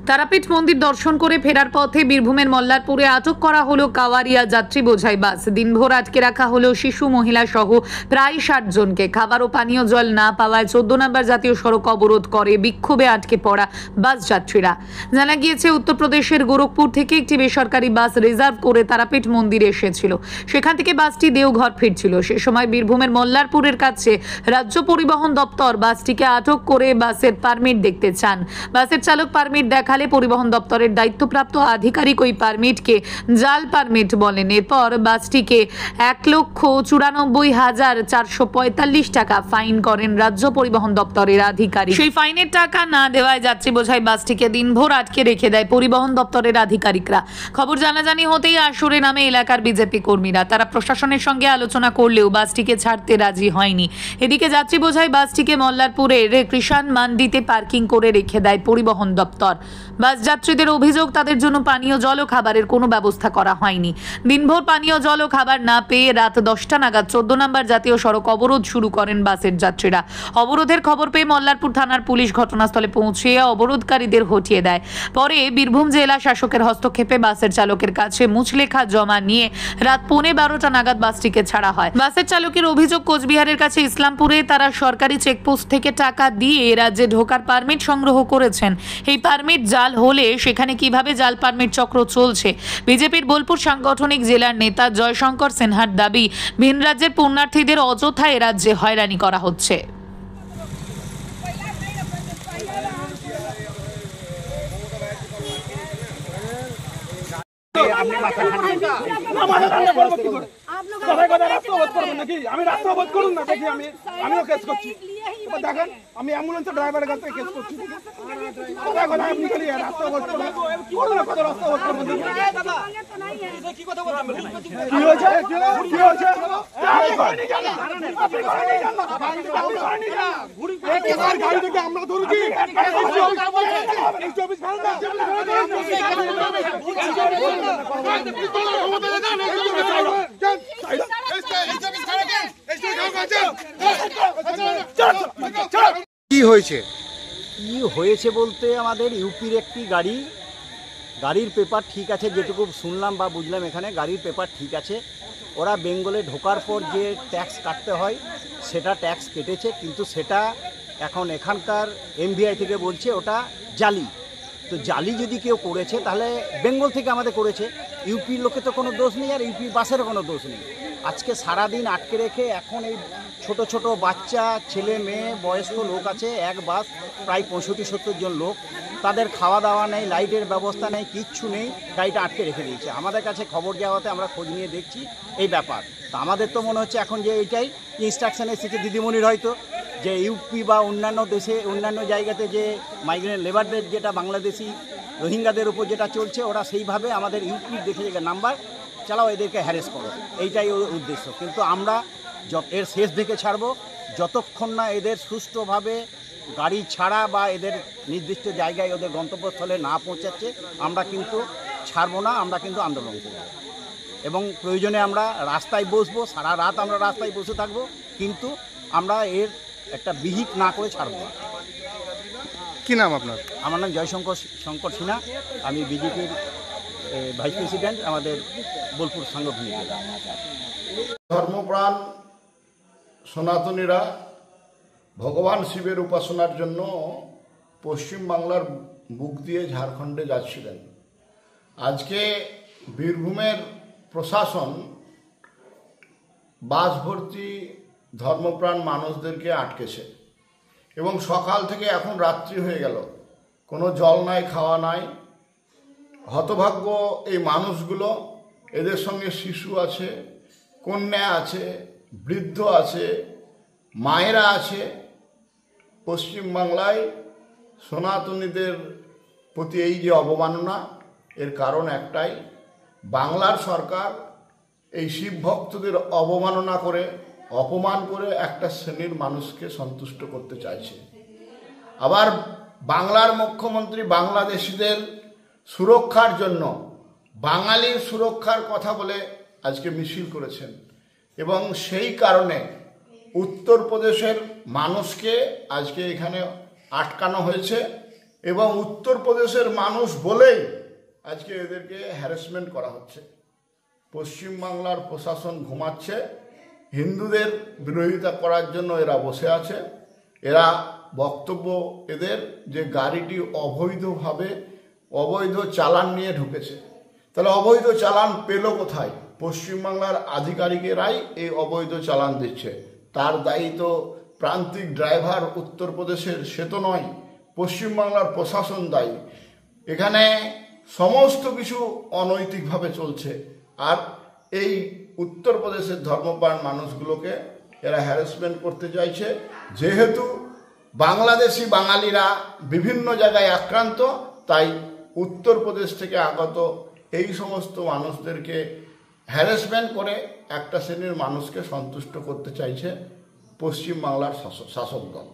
তারাপীঠ মন্দির দর্শন করে ফেরার পথে বীরভূমের মল্লারপুরে আটক করা হলো কাওয়ারিয়া যাত্রী বোঝাই বাস। দিনভর আটকে রাখা হলো শিশু মহিলা সহ প্রায় ৬০ জনকে। খাবার ও পানীয় জল না পাওয়ায় ১৪ নম্বর জাতীয় সড়ক অবরোধ করে বিক্ষোভে আটকে পড়া বাস যাত্রীরা। জানা গিয়েছে, উত্তরপ্রদেশের গোরখপুর থেকে একটি বেসরকারি বাস রিজার্ভ করে তারাপীঠ মন্দিরে এসেছিল। সেখান থেকে বাসটি দেওঘর ফিরছিল। সে সময় বীরভূমের মল্লারপুরের কাছে রাজ্য পরিবহন দপ্তর বাসটিকে আটক করে বাসের পারমিট দেখতে চান। বাসের চালক পারমিট দেখালে পরিবহন দপ্তরের দায়িত্বপ্রাপ্ত আধিকারিক ওই পারমিটকে জাল পারমিট বলেন। এরপর বাসটিকে ১,৯৪,৪৪৫ টাকা ফাইন করেন রাজ্য পরিবহন দপ্তরের আধিকারিক। সেই ফাইনের টাকা না দেওয়ায় যাত্রী বোঝাই বাসটিকে দিনভর আটকে রেখে দেয় পরিবহন দপ্তরের আধিকারিকরা। খবর জানাজানি হতেই আসরে নামে এলাকার বিজেপি কর্মীরা। তারা প্রশাসনের সঙ্গে আলোচনা করলেও বাসটিকে ছাড়তে রাজি হয়নি। এদিকে যাত্রী বোঝাই বাসটিকে মল্লারপুরের কৃষাণ মান্ডিতে পার্কিং করে রেখে দেয় পরিবহন দপ্তর। বাস যাত্রীদের অভিযোগ, তাদের জন্য পানীয় জল ও খাবারের কোনো ব্যবস্থা করা হয়নি। দিনভর পানীয় জল ও খাবার না পেয়ে রাত ১০টা নাগাদ ১৪ নম্বর জাতীয় সড়ক অবরোধ শুরু করেন বাসের যাত্রীরা। অবরোধের খবর পেয়ে মল্লারপুর থানার পুলিশ ঘটনাস্থলে পৌঁছে অবরোধকারীদের হটিয়ে দেয়। পরে বীরভূম জেলা শাসকের হস্তক্ষেপে বাসের চালকের কাছে মুচলেখা জমা নিয়ে রাত ১:১২টা নাগাদ বাসটিকে ছাড়া হয়। বাসের চালকের অভিযোগ, কোচবিহারের কাছে ইসলামপুরে তারা সরকারি চেকপোস্ট থেকে টাকা দিয়ে রাজ্যে ঢোকার পারমিট সংগ্রহ করেছেন। এই পারমিট জাল হলে সেখানে কিভাবে জাল পারমিট চক্র চলছে। বিজেপির বোলপুর সাংগঠনিক জেলার নেতা জয়শঙ্কর সিনহার দাবি, ভিন রাজ্যের পুণ্যার্থীদের অযথায় রাজ্যে হয়রানি করা হচ্ছে। আমি রাস্তা অবরোধ করুন না, দেখি আমিও কেস করছি। দেখেন, আমি অ্যাম্বুলেন্সের ড্রাইভারের কাছে কেস করছি। আপনি খালি রাস্তা অবরোধ করুন, কত রাস্তা অবরোধ করবেন? কি হয়েছে? কি হয়েছে? গাড়ি থেকে আমরা ধরুছি। কি হয়েছে? কি হয়েছে বলতে, আমাদের ইউপির একটি গাড়ির পেপার ঠিক আছে, যেটুকু শুনলাম বা বুঝলাম এখানে গাড়ির পেপার ঠিক আছে। ওরা বেঙ্গলে ঢোকার পর যে ট্যাক্স কাটতে হয় সেটা ট্যাক্স কেটেছে, কিন্তু সেটা এখন এখানকার এমভিআই থেকে বলছে ওটা জালি। তো জালি যদি কেউ করেছে তাহলে বেঙ্গল থেকে আমাদের করেছে, ইউপির লোকে তো কোনো দোষ নেই আর ইউপি বাসেরও কোনো দোষ নেই। আজকে সারাদিন আটকে রেখে এখন এই ছোট ছোট বাচ্চা, ছেলে মেয়ে, বয়স্ক লোক আছে, এক বাস প্রায় 65-70 জন লোক, তাদের খাওয়া দাওয়া নেই, লাইটের ব্যবস্থা নেই, কিচ্ছু নেই, গাড়িটা আটকে রেখে দিয়েছে। আমাদের কাছে খবর যাওয়াতে আমরা খোঁজ নিয়ে দেখছি এই ব্যাপার। তো আমাদের তো মনে হচ্ছে এখন যে এইটাই ইনস্ট্রাকশন এসেছে দিদিমণির হয়তো, যে ইউপি বা অন্যান্য দেশে, অন্যান্য জায়গাতে যে মাইগ্রেন্ট লেবারদের যেটা বাংলাদেশি রোহিঙ্গাদের উপর যেটা চলছে, ওরা সেইভাবে আমাদের ইউপির দেশে যে নাম্বার চালাও, এদেরকে হ্যারেস করো, এইটাই ওর উদ্দেশ্য। কিন্তু আমরা এর শেষ দেখে ছাড়বো, যতক্ষণ না এদের সুষ্ঠুভাবে গাড়ি ছাড়া বা এদের নির্দিষ্ট জায়গায় ওদের গন্তব্যস্থলে না পৌঁছাচ্ছে, আমরা কিন্তু ছাড়বো না, আমরা কিন্তু আন্দোলন করব এবং প্রয়োজনে আমরা রাস্তায় বসবো, সারা রাত আমরা রাস্তায় বসে থাকবো, কিন্তু আমরা এর একটা বিহিত না করে ছাড়বো না। কি নাম আপনার? আমার নাম জয়শঙ্কর সিনহা, আমি বিজেপির ভাইস প্রেসিডেন্ট, আমাদের বোলপুর সাংগঠনিক জেলা। ধর্মপ্রাণ সনাতনীরা ভগবান শিবের উপাসনার জন্য পশ্চিমবাংলার বুক দিয়ে ঝাড়খণ্ডে যাচ্ছিলেন। আজকে বীরভূমের প্রশাসন বাস ভর্তি ধর্মপ্রাণ মানুষদেরকে আটকেছে এবং সকাল থেকে এখন রাত্রি হয়ে গেল, কোনো জল নাই, খাওয়া নাই। হতভাগ্য এই মানুষগুলো, এদের সঙ্গে শিশু আছে, কন্যা আছে, বৃদ্ধ আছে, মায়েরা আছে। পশ্চিমবাংলায় সনাতনীদের প্রতি এই যে অবমাননা, এর কারণ একটাই, বাংলার সরকার এই শিব ভক্তদের অবমাননা করে, অপমান করে একটা শ্রেণীর মানুষকে সন্তুষ্ট করতে চাইছে। আবার বাংলার মুখ্যমন্ত্রী বাংলাদেশিদের সুরক্ষার জন্য বাঙালির সুরক্ষার কথা বলে আজকে মিছিল করেছেন এবং সেই কারণে উত্তরপ্রদেশের মানুষকে আজকে এখানে আটকানো হয়েছে এবং উত্তরপ্রদেশের মানুষ বলেই আজকে এদেরকে হ্যারাসমেন্ট করা হচ্ছে। পশ্চিমবাংলার প্রশাসন ঘুমাচ্ছে, হিন্দুদের বিরোধিতা করার জন্য এরা বসে আছে। এরা বক্তব্য এদের যে গাড়িটি অবৈধভাবে অবৈধ চালান নিয়ে ঢুকেছে, তাহলে অবৈধ চালান পেল কোথায়? পশ্চিমবাংলার আধিকারিকেরাই এই অবৈধ চালান দিচ্ছে। তার দায়ী তো প্রান্তিক ড্রাইভার উত্তরপ্রদেশের, সে তো নয়, পশ্চিমবাংলার প্রশাসন দায়ী। এখানে সমস্ত কিছু অনৈতিকভাবে চলছে, আর এই উত্তরপ্রদেশের ধর্মপ্রাণ মানুষগুলোকে এরা হ্যারাসমেন্ট করতে চাইছে। যেহেতু বাংলাদেশি বাঙালিরা বিভিন্ন জায়গায় আক্রান্ত, তাই উত্তরপ্রদেশ থেকে আগত এই সমস্ত মানুষদেরকে হ্যারাসমেন্ট করে একটা শ্রেণীর মানুষকে সন্তুষ্ট করতে চাইছে পশ্চিমবাংলার শাসক দল।